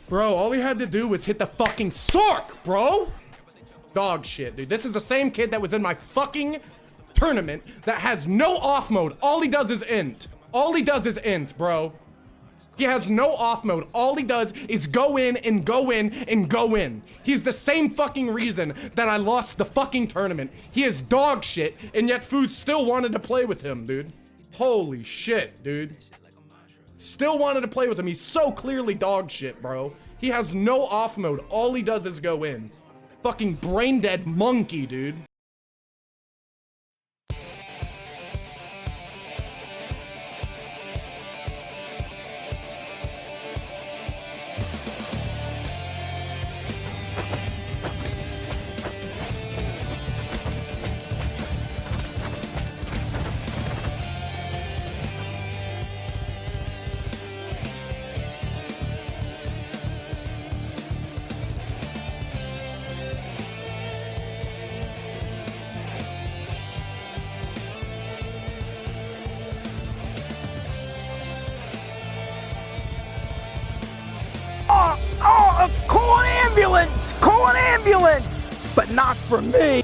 Bro, all he had to do was hit the fucking Sark, bro. Dog shit, dude. This is the same kid that was in my fucking tournament that has no off mode. All he does is int. All he does is int, bro. He has no off mode. All he does is go in and go in and go in. He's the same fucking reason that I lost the fucking tournament. He is dog shit, and yet Food still wanted to play with him, dude. Holy shit, dude. Still wanted to play with him. He's so clearly dog shit, bro. He has no off mode. All he does is go in. Fucking brain dead monkey, dude. Call an ambulance! Call an ambulance! But not for me!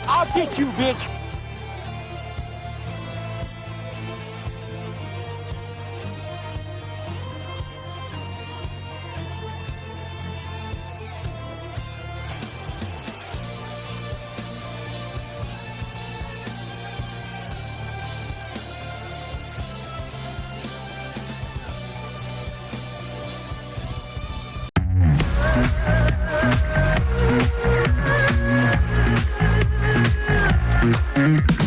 I'll get you, bitch! Mm-hmm.